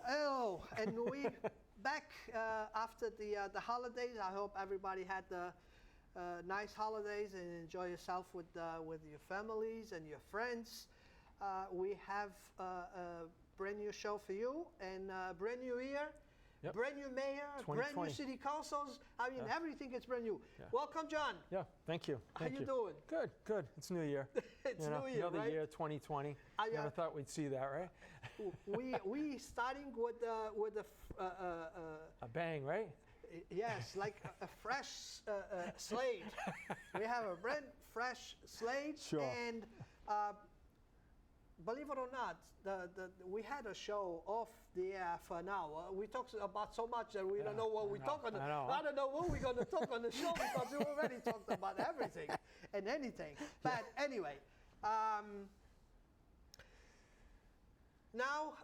Hello, and we back after the holidays. I hope everybody had the nice holidays and enjoy yourself with your families and your friends. We have a brand new show for you, and brand new year, Yep. brand new mayor, brand new city councils. I mean, everything is brand new. Yeah. Welcome, John. Yeah, thank you. How you doing? Good, good. It's New Year. It's New Year, another right? year, 2020. Never thought we'd see that, right? we starting with a bang, right? yes, like a fresh slate. We have a brand fresh slate, Sure. and believe it or not, we had a show off the air for an hour. We talked about so much that we don't know what we talk on. I don't know what we're going to talk on the show because we already talked about everything and anything. But anyway, now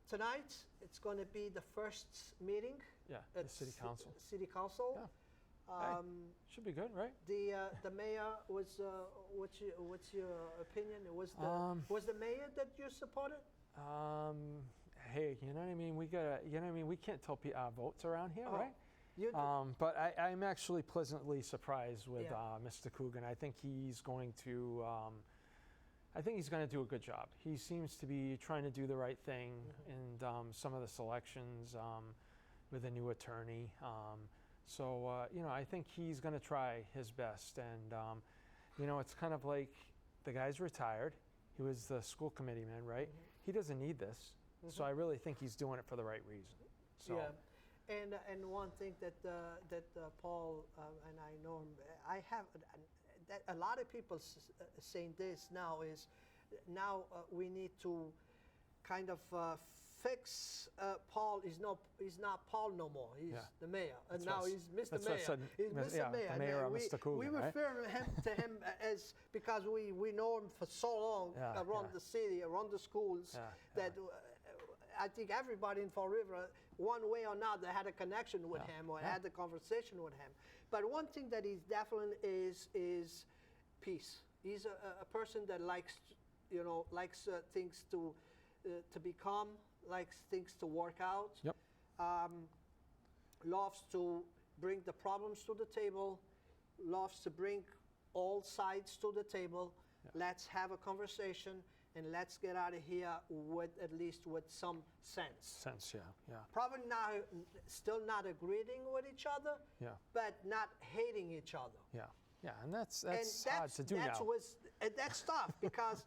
tonight it's going to be the first meeting. Yeah, at the city council. City council. Yeah. Hey, should be good, right? The mayor was. What's your opinion? Was the mayor that you supported? Hey, you know what I mean? We gotta, you know what I mean? We can't tell our votes around here, right? You but I'm actually pleasantly surprised with Mr. Coogan. I think he's going to. I think he's going to do a good job. He seems to be trying to do the right thing in some of the selections with a new attorney. So, I think he's going to try his best. And, it's kind of like the guy's retired. He was the school committee man, right? He doesn't need this. So I really think he's doing it for the right reason. So. Yeah. And one thing that Paul, and I know him, I have, that a lot of people saying this now is, we need to kind of fix Paul. He's not Paul no more. He's the mayor, and now he's Mr. Mayor. He's Mr. Mayor. The mayor of Mr. Coogan. We refer to him as because we know him for so long around the city, around the schools that. I think everybody in Fall River, one way or another, had a connection with him or had a conversation with him. But one thing that he's definitely is peace. He's a person that likes things to be calm, likes things to work out. Yep. Loves to bring the problems to the table. Loves to bring all sides to the table. Yeah. Let's have a conversation. And let's get out of here at least with some sense. Yeah. Probably still not agreeing with each other, but not hating each other. Yeah, and that's hard to do now. That's tough because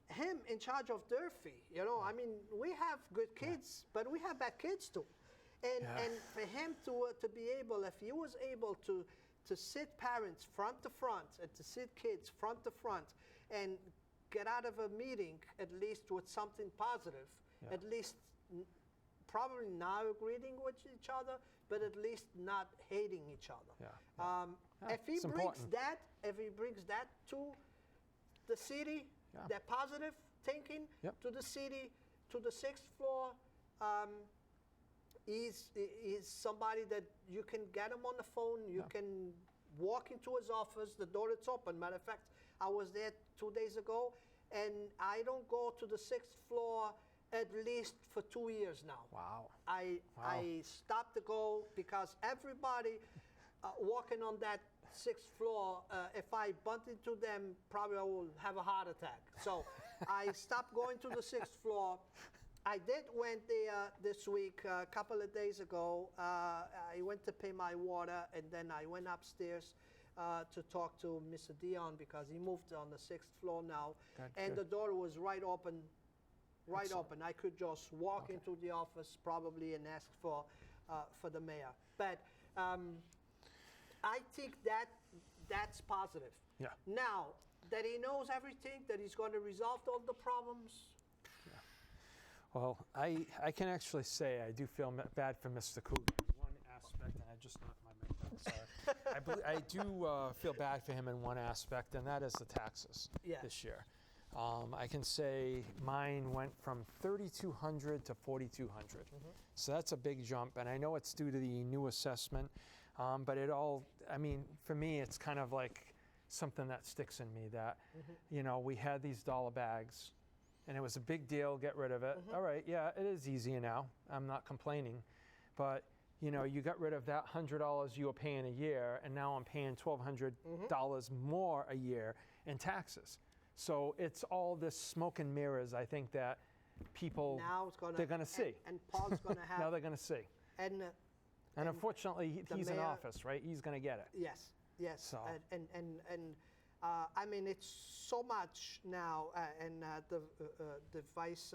him in charge of Durfee, I mean, we have good kids, but we have bad kids too. And for him to be able, if he was able to sit parents front to front and to sit kids front to front and get out of a meeting at least with something positive, at least probably not agreeing with each other, but at least not hating each other. If he brings that to the city, that positive thinking to the city, to the 6th floor, is somebody that you can get him on the phone, you can walk into his office, the door is open. Matter of fact, I was there 2 days ago, and I don't go to the 6th floor at least for 2 years now. Wow. I stopped to go because everybody walking on that 6th floor, if I bump into them, probably I will have a heart attack. So I stopped going to the 6th floor. I went there this week, a couple of days ago. I went to pay my water, and then I went upstairs to talk to Mr. Dion because he moved on the 6th floor now. The door was right open. Open. I could just walk into the office probably and ask for the mayor. But I think that's positive. Yeah. Now that he knows everything, that he's going to resolve all the problems. Yeah. Well, I can actually say I do feel bad for Mr. Coogan in one aspect, and I just knocked my mic down, sorry. I do feel bad for him in one aspect, and that is the taxes this year. I can say mine went from 3,200 to 4,200. So that's a big jump, and I know it's due to the new assessment, but it all, I mean, for me, it's kind of like something that sticks in me that, you know, we had these dollar bags, and it was a big deal, get rid of it. All right, yeah, it is easier now. I'm not complaining, but you know, you got rid of that $100 you were paying a year, and now I'm paying $1,200 more a year in taxes. So it's all this smoke and mirrors, I think, that people, they're going to see. And Paul's going to have. Now they're going to see. And unfortunately, he's in mayor, office, right? He's going to get it. Yes, yes. So. I mean, it's so much now, and the vice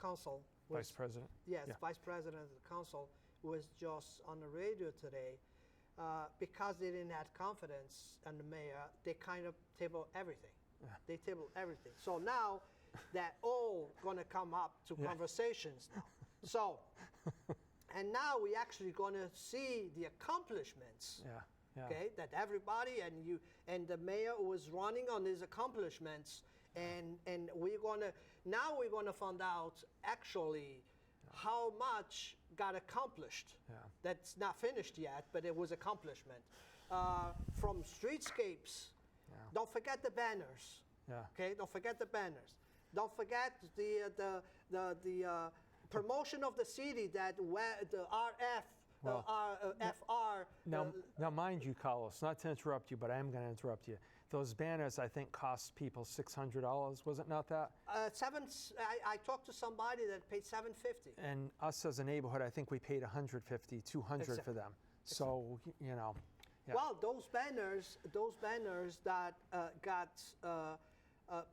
council. Vice President? Yes, yeah. Vice President of the council was just on the radio today. Because they didn't have confidence in the mayor, they kind of table everything. Yeah. They table everything. So now that all going to come up to conversations now. So, and now we actually going to see the accomplishments. Yeah. Yeah. Okay, that everybody and the mayor was running on his accomplishments, and we're gonna find out actually how much got accomplished. Yeah. That's not finished yet, but it was accomplishment. From streetscapes, don't forget the banners. Yeah. Okay, don't forget the banners. Don't forget the promotion of the city that the RF. Well, FR. Now, mind you, Carlos, not to interrupt you, but I am going to interrupt you. Those banners, I think, cost people $600. Was it not that? I talked to somebody that paid $750. And us as a neighborhood, I think we paid $150, $200 for them. So, you know. Yeah. Well, those banners that got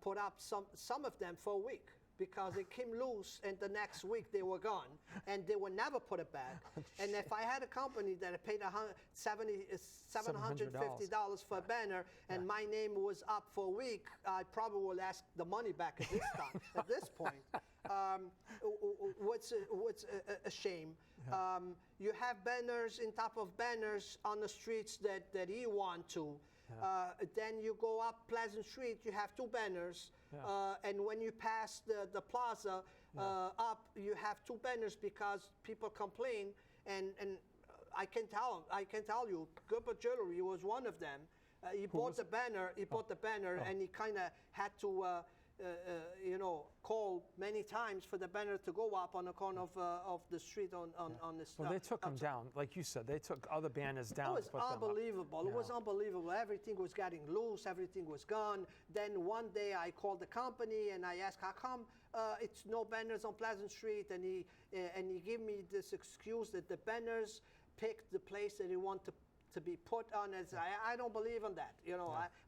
put up, some of them for a week, because it came loose, and the next week they were gone, and they would never put it back. And if I had a company that had paid $750 for a banner, and my name was up for a week, I probably will ask the money back at this time. At this point, what's a shame? Yeah. You have banners in top of banners on the streets that you want to. Then you go up Pleasant Street, you have two banners. And when you pass the plaza up, you have two banners because people complain. And I can tell you, Gilbert Jewelry was one of them. He bought the banner, and he kind of had to, call many times for the banner to go up on the corner of the street on this. Well, they took them down, like you said. They took other banners down. It was unbelievable. It was unbelievable. Everything was getting loose. Everything was gone. Then one day I called the company and I asked, how come it's no banners on Pleasant Street? And he gave me this excuse that the banners picked the place that he wanted to be put on. As I don't believe in that.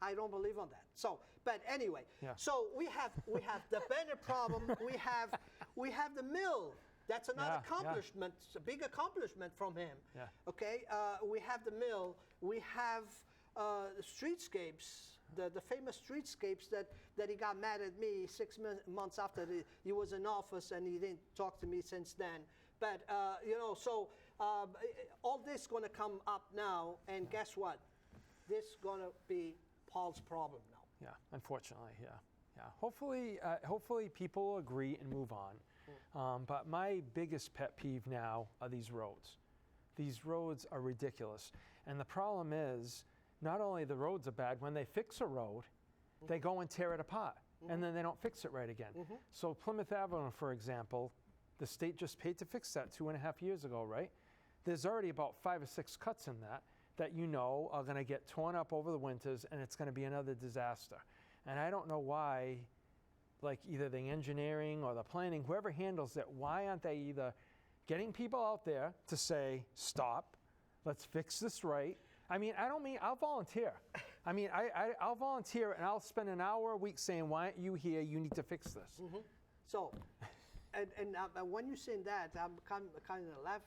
I don't believe on that. So, but anyway, so we have the banner problem. We have the mill. That's another accomplishment. It's a big accomplishment from him. Yeah. Okay. We have the mill. We have the streetscapes. The famous streetscapes that he got mad at me 6 months after he was in office, and he didn't talk to me since then. But so all this going to come up now, and guess what? This going to be Paul's problem now. Yeah, unfortunately, yeah. Hopefully people agree and move on. But my biggest pet peeve now are these roads. These roads are ridiculous, and the problem is, not only the roads are bad, when they fix a road, they go and tear it apart, and then they don't fix it right again. So Plymouth Avenue, for example, the state just paid to fix that 2.5 years ago, right? There's already about 5 or 6 cuts in that are going to get torn up over the winters, and it's going to be another disaster. And I don't know why, like either the engineering or the planning, whoever handles it, why aren't they either getting people out there to say, stop, let's fix this right? I mean, I'll volunteer. I mean, I'll volunteer, and I'll spend an hour a week saying, why aren't you here? You need to fix this. So, and when you say that, I'm kind of left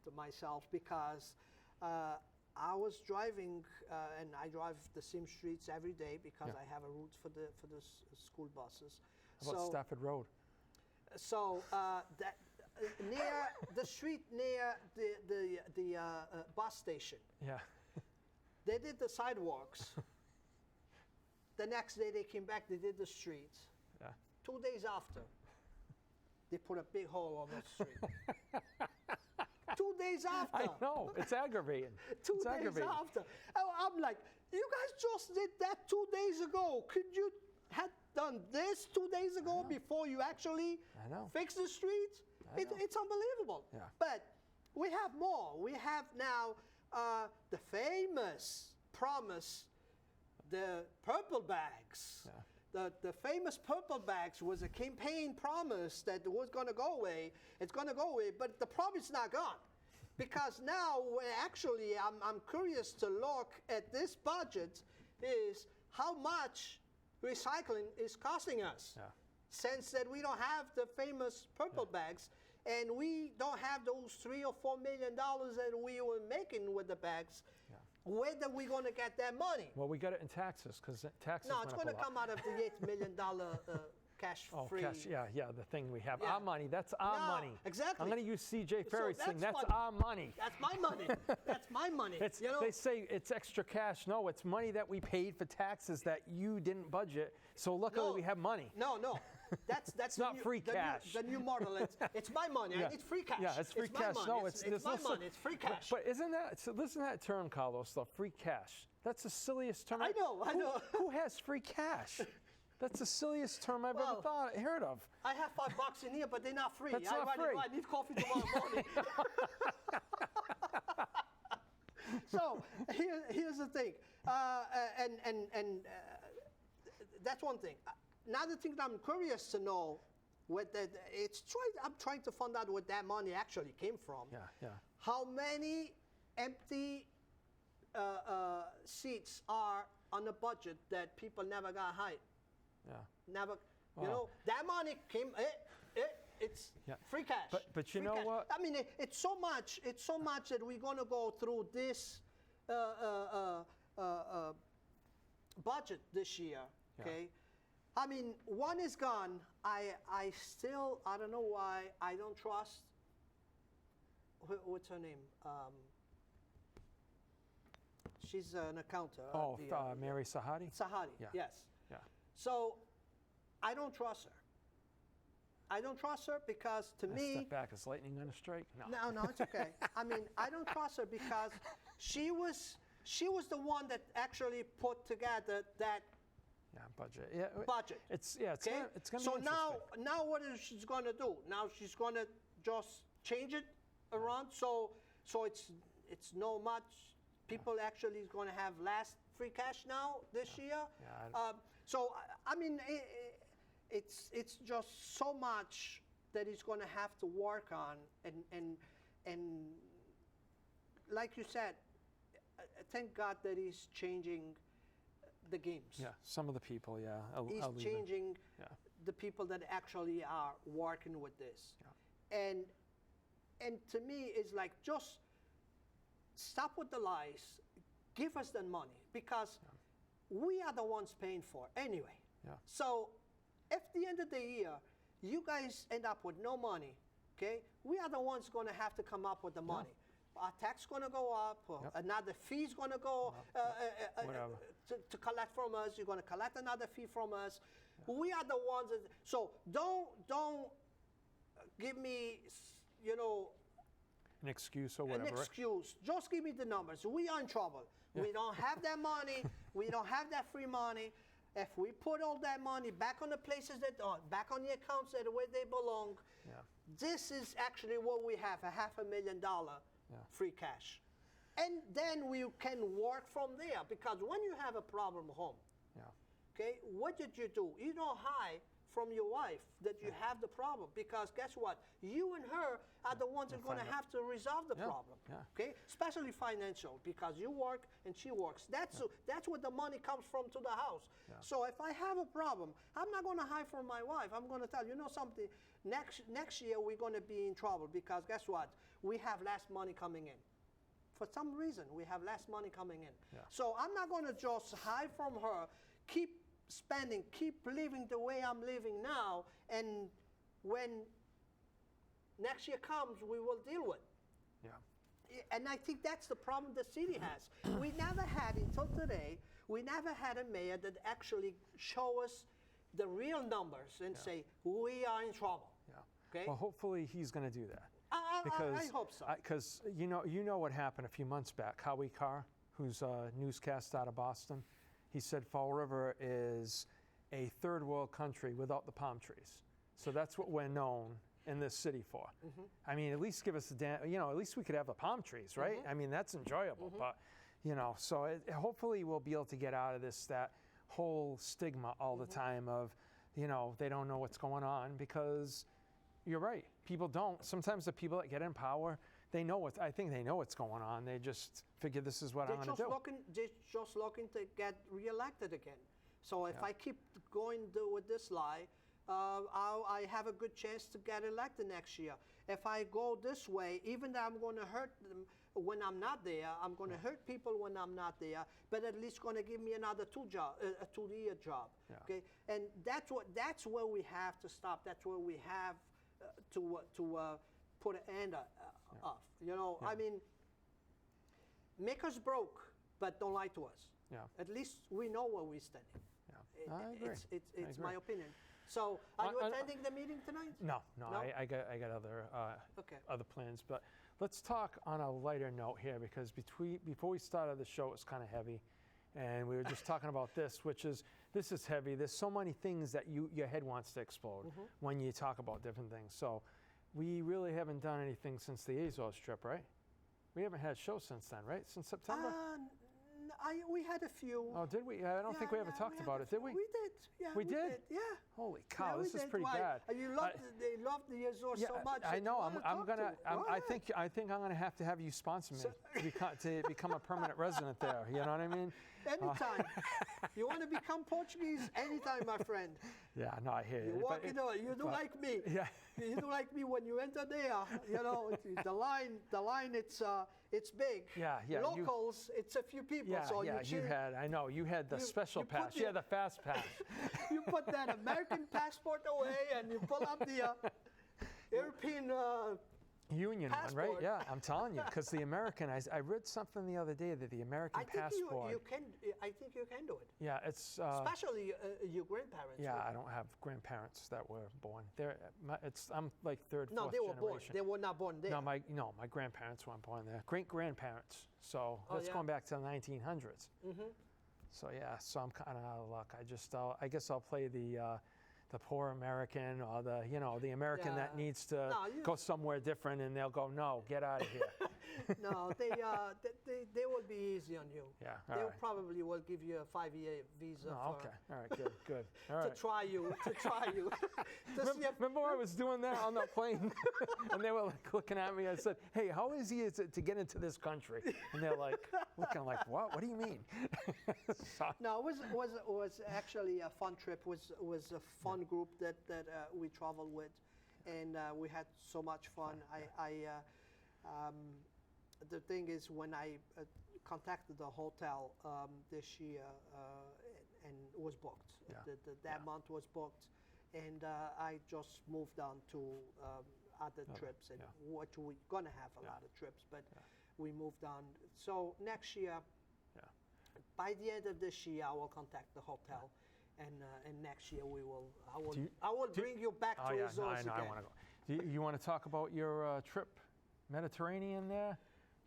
to myself, because I was driving, and I drive the same streets every day because I have a route for the school buses. How about Stafford Road? So that near the street near the bus station. Yeah. They did the sidewalks. the next day they came back, they did the streets. Yeah. 2 days after, they put a big hole on the street. 2 days after. I know, it's aggravating. 2 It's days aggravating. after. I'm like, you guys just did that 2 days ago. Could you have done this 2 days ago before you actually I know. fix the streets? I know. It's unbelievable. Yeah. But we have more. We have now the famous promise, the purple bags. Yeah. The famous purple bags was a campaign promise that was going to go away. It's going to go away, but the promise is not gone. Because now, actually, I'm curious to look at this budget is how much recycling is costing us. Yeah. Since that we don't have the famous purple bags, and we don't have those $3 or $4 million that we were making with the bags, where are we going to get that money? Well, we got it in taxes because taxes No, went it's up going a to lot. come out of the $8 million cash-free. Cash, yeah, the thing we have. Our money, that's our No, money. exactly. I'm going to use C.J. Ferry's thing. that's That's what- our money. That's my money. That's my money. It's, you know? They say it's extra cash. No, it's money that we paid for taxes that you didn't budget. So luckily No. we have money. No. That's not the free cash. The new model. It's my money. Yeah. I need free cash. Yeah, it's free my cash. money. No, it's there's my no money. It's free cash. But isn't that, so listen to that term, Carlos, though, free cash. That's the silliest term. I know. Who has free cash? That's the silliest term I've Well, ever heard of. I have $5 in here, but they're not free. That's not free. I need coffee tomorrow morning. So here's the thing, that's one thing. Another thing that I'm curious to know, I'm trying to find out where that money actually came from. Yeah. How many empty seats are on the budget that people never got hired? Yeah. Never, you know, that money came. It's free cash. But you Free know cash. what? I mean, it's so much that we're going to go through this budget this year. Okay. I mean, one is gone. I don't know why I don't trust. What's her name? She's an accountant. Mary Sahadi? Sahadi. Yeah. Yes. Yeah. So I don't trust her. I don't trust her because to me. Step back. Is lightning going to strike? No, it's okay. I mean, I don't trust her because she was the one that actually put together that budget. Yeah, budget. It's Okay? it's going to So be interesting. now what is she going to do? Now she's going to just change it around so it's no much. People actually is going to have less free cash now this year. Yeah, So I mean, it's just so much that he's going to have to work on, and like you said, thank God that he's changing the games. Yeah, some of the people, I'll He's leave it. changing Yeah. the people that actually are working with this. Yeah. And to me, it's like just stop with the lies, give us the money because we are the ones paying for it anyway. Yeah. So if at the end of the year you guys end up with no money, okay, we are the ones going to have to come up with the money. Our tax going to go up, or another fee's going to go Whatever. to collect from us. You're going to collect another fee from us. We are the ones that, so don't give me, An excuse or whatever. an excuse. Just give me the numbers. We are in trouble. We don't have that money. We don't have that free money. If we put all that money back on the places that are, back on the accounts that where they belong, this is actually what we have, $500,000 free cash. And then we can work from there because when you have a problem home, okay, what did you do? You don't hide from your wife that you have the problem because guess what? You and her are the ones that are going to have to resolve the problem. Okay, especially financial because you work and she works. That's where the money comes from to the house. So if I have a problem, I'm not going to hide from my wife. I'm going to tell you know something. Next year we're going to be in trouble because guess what? We have less money coming in. For some reason, we have less money coming in. So I'm not going to just hide from her, keep spending, keep living the way I'm living now, and when next year comes, we will deal with. And I think that's the problem the city has. We never had until today, We never had a mayor that actually show us the real numbers and say, we are in trouble. Yeah. Okay? Well, hopefully he's going to do that. I hope so. Because you know what happened a few months back. Howie Carr, who's a newscast out of Boston, he said Fall River is a third world country without the palm trees. So that's what we're known in this city for. I mean, at least give us at least we could have the palm trees, right? I mean, that's enjoyable. But so hopefully we'll be able to get out of that whole stigma all the time of, they don't know what's going on, because you're right. People don't. Sometimes the people that get in power, I think they know what's going on. They just figure this is what I'm going to do. They're just looking to get reelected again. So if I keep going with this lie, I have a good chance to get elected next year. If I go this way, even though I'm going to hurt them when I'm not there, I'm going to hurt people when I'm not there, but at least going to give me another 2-year job. Yeah. Okay, and that's where we have to stop. That's where we have to put an end off. I mean, make us broke, but don't lie to us. Yeah. At least we know where we're standing. Yeah. I agree. It's my opinion. So, are you attending the meeting tonight? No. I got other plans. But let's talk on a lighter note here, because before we started the show, it was kind of heavy, and we were just talking about this is heavy. There's so many things that your head wants to explode when you talk about different things. So, we really haven't done anything since the Azores trip, right? We haven't had a show since then, right? Since September? We had a few. Oh, did we? I don't think we ever talked about it, did we? We did. Yeah, we did. Yeah. Holy cow, this is pretty bad. They loved the Azores so much. I know. I think I'm gonna have to have you sponsor me to become a permanent resident there. You know what I mean? Anytime. You want to become Portuguese? Anytime, my friend. Yeah, no, I hear you. You walk in there. You do like me. Yeah. You do like me when you enter there. The line. It's big. Yeah. Locals, it's a few people. Yeah, so you had the special pass. You had the fast pass. You put that American passport away and you pull up the European Union passport. one, right? Yeah, I'm telling you, because the American, I read something the other day that the American passport. I think you can do it. Yeah, it's especially your grandparents. Yeah, right? I don't have grandparents that were born there. I'm like third, fourth No, they were generation. born. They were not born there. No, my grandparents weren't born there. Great grandparents. So that's going back to the 1900s. So so I'm kind of out of luck. I guess I'll play the poor American, or the American that needs to go somewhere different, and they'll go, no, get out of here. No, they will be easy on you. Yeah, they probably will give you a 5-year visa. Okay, all right, good. All right. To try you. Remember I was doing that on the plane, and they were like looking at me. I said, "Hey, how easy is it to get into this country?" And they're like looking like, "What? What do you mean?" No, it was actually a fun trip. Was a fun group that we traveled with, and we had so much fun. The thing is, when I contacted the hotel this year, and it was booked. That month was booked, and I just moved on to other trips, and what we're gonna have a lot of trips, but we moved on. So next year, by the end of this year, I will contact the hotel. And next year I will bring you back to Azores again. I want to go. Do you want to talk about your trip, Mediterranean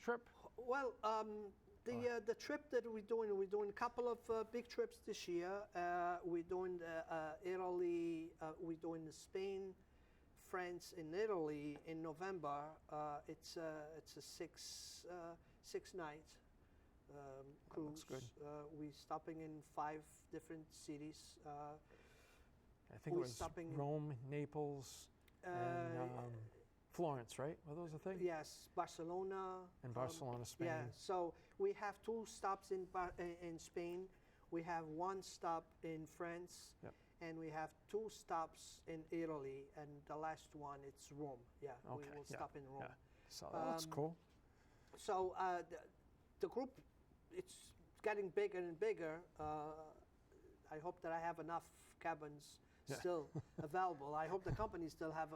trip? Well, the trip that we're doing a couple of big trips this year. We're doing Italy. We're doing Spain, France, and Italy in November. It's a 6 nights. Cruise. Looks good. We're stopping in 5 different cities. I think it was Rome, Naples, and Florence, right? Were those the things? Yes, Barcelona. And Barcelona, Spain. Yeah, so we have 2 stops in Spain. We have 1 stop in France. Yep. And we have 2 stops in Italy. And the last one, it's Rome. Yeah, okay. We will stop in Rome. Yeah. So that's cool. So the group, it's getting bigger and bigger. I hope that I have enough cabins still available. I hope the company still have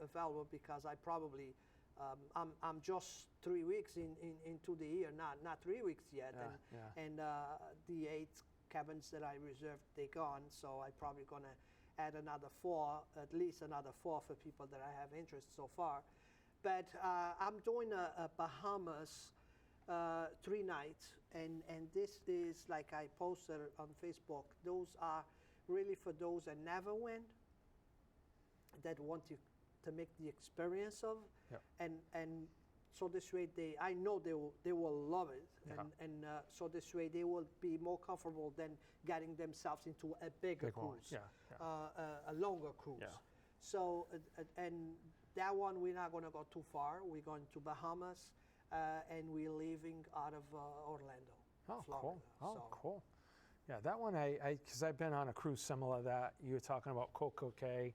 available, because I probably I'm just 3 weeks into the year, not 3 weeks yet, and the 8 cabins that I reserved, they're gone. So I'm probably gonna add another 4, at least another 4 for people that I have interest so far. But I'm doing a Bahamas 3 nights, and this is like I posted on Facebook. Those are really for those that never went, that want to make the experience of, and so this way I know they will love it, and so this way they will be more comfortable than getting themselves into a bigger cruise, a longer cruise. So and that one we're not going to go too far. We're going to Bahamas, and we're leaving out of Orlando, Florida. Cool. Cool. Yeah, that one because I've been on a cruise similar to that. You were talking about Coco Cay,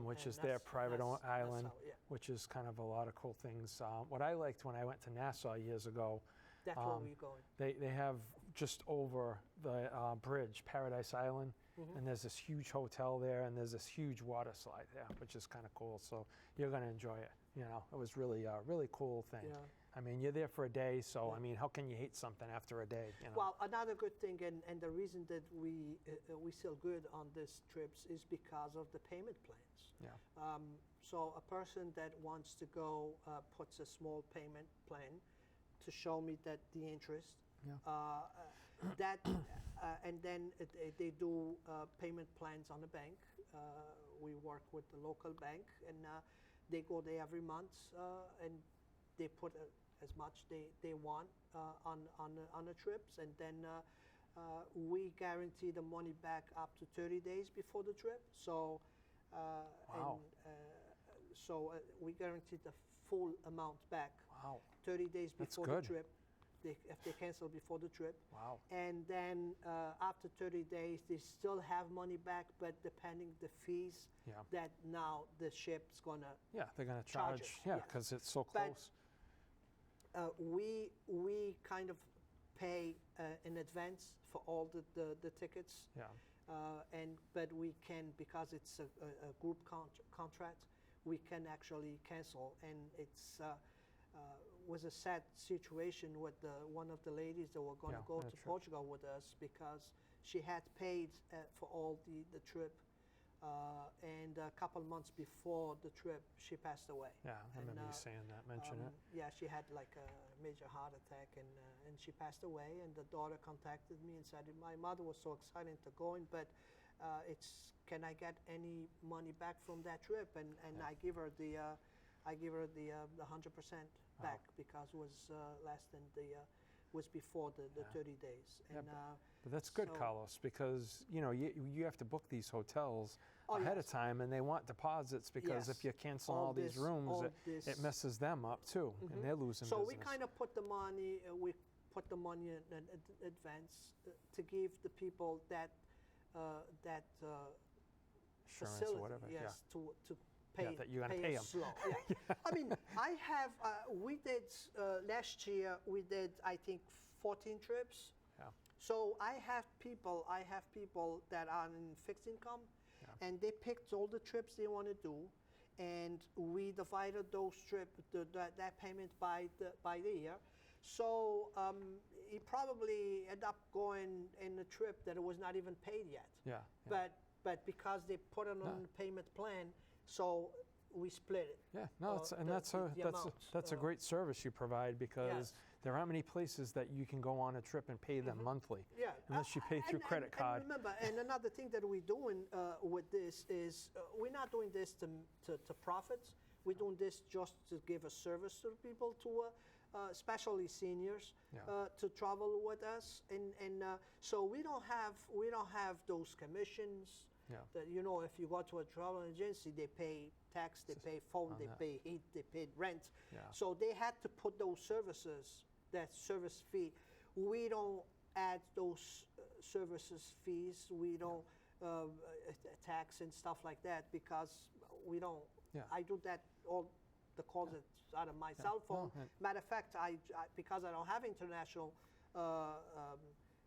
which is their private island, which is kind of a lot of cool things. What I liked when I went to Nassau years ago, that's where we're going. They have just over the bridge, Paradise Island, and there's this huge hotel there, and there's this huge water slide there, which is kind of cool. So you're going to enjoy it. You know, it was really a really cool thing. Yeah. I mean, you're there for a day, so I mean, how can you hate something after a day? You know? Well, another good thing, and the reason that we sell good on these trips is because of the payment plans. Yeah. So a person that wants to go puts a small payment plan to show me that the interest. Yeah. And then they do payment plans on the bank. We work with the local bank, and they go there every month, and they put as much they want on the trips, and then we guarantee the money back up to 30 days before the trip. So we guarantee the full amount back. 30 days before the trip. If they cancel before the trip. And then after 30 days, they still have money back, but depending the fees that now the ship's gonna they're gonna charge. Because it's so close. But we kind of pay in advance for all the tickets. But we can, because it's a group contract, we can actually cancel, and it's was a sad situation with one of the ladies that were going to go to Portugal with us, because she had paid for all the trip, and a couple months before the trip, she passed away. Yeah, I remember you saying that, mention it. Yeah, she had like a major heart attack, and she passed away, and the daughter contacted me and said, my mother was so excited to going, but can I get any money back from that trip? And I give her the 100% back, because it was less than was before the 30 days. And, but that's good, Carlos, because you have to book these hotels ahead of time, and they want deposits, because if you're canceling all these rooms, it messes them up too, and they're losing business. So we kind of put the money, in advance to give the people that insurance or whatever. To pay, that you're going to pay them. Slow. I mean, I have. We did last year. We did, I think, 14 trips. So I have people that are in fixed income, and they picked all the trips they want to do, and we divided those trips, that payment by the year. So he probably ended up going in a trip that it was not even paid yet. But because they put it on the payment plan, so we split it. That's a great service you provide, because there aren't many places that you can go on a trip and pay them monthly. Unless you pay through credit card. And remember, and another thing that we're doing with this is we're not doing this to profits. We're doing this just to give a service to people, especially seniors, to travel with us, and so we don't have those commissions. That, if you go to a travel agency, they pay tax, they pay phone, they pay heat, they pay rent. So they had to put those services, that service fee. We don't add those services fees. We don't tax and stuff like that, because we don't. I do that all the calls out of my cell phone. Matter of fact, I because I don't have international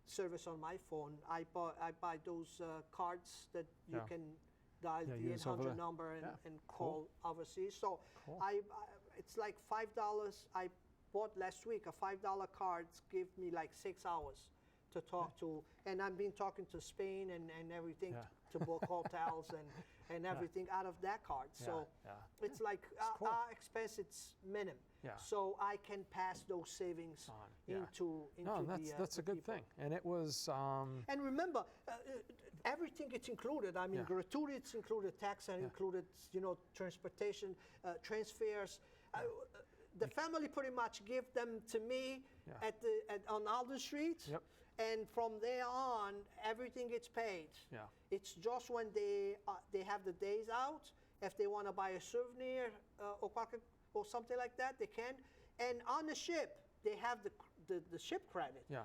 service on my phone, I buy those cards that you can dial the 800 number and call overseas. So it's like $5. I bought last week a $5 card. Give me like 6 hours to talk to, and I've been talking to Spain and everything to book hotels and everything out of that card. So it's like cool. our expense, it's minimum. Yeah. So I can pass those savings into that's a good people. thing. And it was. And remember, everything is included. I mean, gratuity is included, tax are included. You know, transportation, transfers. The family pretty much give them to me on Alden Street. Yep. And from there on, everything gets paid. Yeah. It's just when they have the days out. If they want to buy a souvenir or something like that, they can. And on the ship, they have the ship credit. Yeah.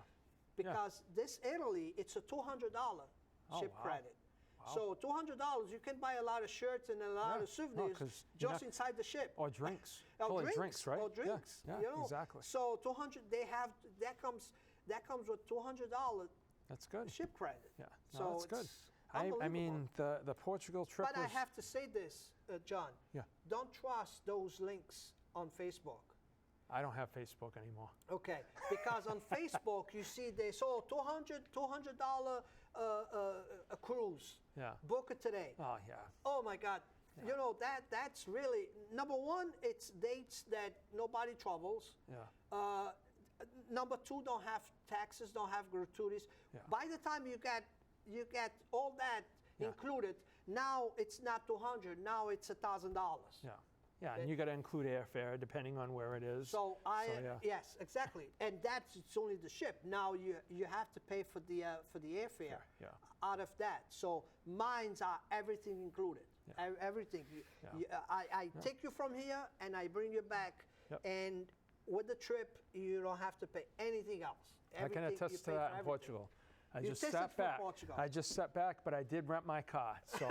Because this Italy, it's a $200 ship credit. Wow. So $200, you can buy a lot of shirts and a lot of souvenirs just inside the ship. Or drinks. Or drinks, right? Or drinks. Yeah, you know? Exactly. So $200, that comes with $200 That's good. ship credit. Yeah, so that's good. Unbelievable. I mean, the Portugal trip But was... I have to say this, John. Yeah. Don't trust those links on Facebook. I don't have Facebook anymore. Okay, because on Facebook you see they saw $200 a cruise. Yeah. Book it today. Oh, yeah. Oh my God. Yeah. You know, that's really, number one, it's dates that nobody troubles. Yeah. Number two, don't have taxes, don't have gratuities. Yeah. By the time you get all that included, now it's not $200, now it's $1,000. Yeah. Yeah, and you got to include airfare depending on where it is. Yes, exactly, and it's only the ship. Now you have to pay for the airfare out of that. So mines are everything included. Yeah. Everything. I take you from here and I bring you back, and with the trip you don't have to pay anything else. Everything I can attest to that in Portugal. I just sat back, but I did rent my car. So,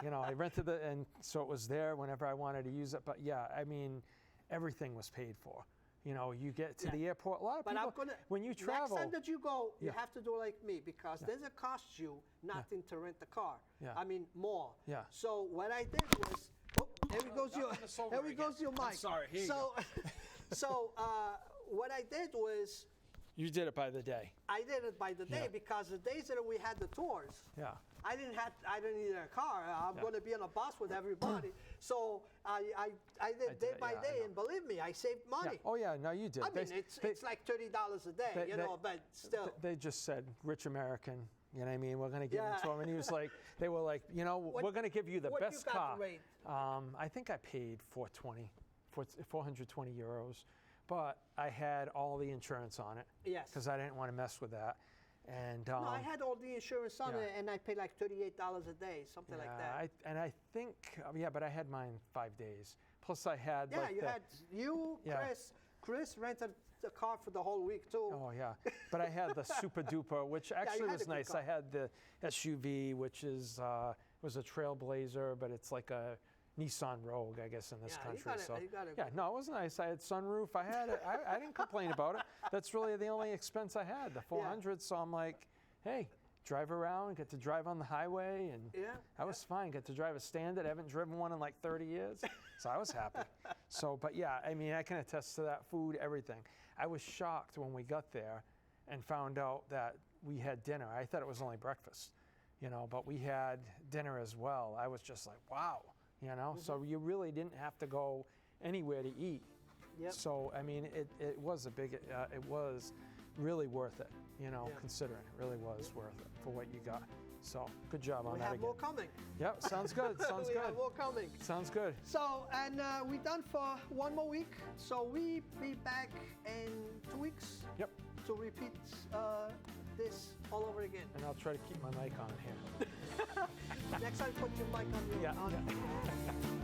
you know, I rented and so it was there whenever I wanted to use it. But yeah, I mean, everything was paid for. You know, you get to the airport, a lot of people, when you travel. Next time that you go, you have to do like me, because does it cost you nothing to rent the car? Yeah. I mean, more. Yeah. So what I did was, there we goes your mic. I'm sorry, here you go. So what I did was, you did it by the day. I did it by the day because the days that we had the tours, I didn't need a car. I'm going to be on a bus with everybody. So I did day by day, and believe me, I saved money. Yeah. Oh yeah, no, you did. I mean, it's like $30 a day, you know, but still. They just said, rich American, you know what I mean? We're going to give it to him. And he was like, they were like, you know, we're going to give you the best car. I think I paid 420 euros. But I had all the insurance on it. Yes. Because I didn't want to mess with that. And no, I had all the insurance on it, and I paid like $38 a day, something like that. I think, but I had mine 5 days. Plus I had Chris rented the car for the whole week too. Oh yeah, but I had the Super Duper, which actually was nice. I had the SUV, which was a Trailblazer, but it's like a Nissan Rogue, I guess, in this country. No, it was nice. I had sunroof. I had it. I didn't complain about it. That's really the only expense I had, the 400. So I'm like, hey, drive around, get to drive on the highway, and I was fine. Get to drive a Standard. I haven't driven one in like 30 years, so I was happy. So, but yeah, I mean, I can attest to that. Food, everything. I was shocked when we got there and found out that we had dinner. I thought it was only breakfast, you know, but we had dinner as well. I was just like, wow. You know, so you really didn't have to go anywhere to eat. Yep. So, I mean, it was it was really worth it, you know, considering it really was worth it for what you got. So, good job on that again. We have more coming. Yep, sounds good, sounds good. We have more coming. Sounds good. So, and we're done for one more week. So, we be back in 2 weeks. Yep. To repeat this all over again. And I'll try to keep my mic on here. Next time, put your mic on.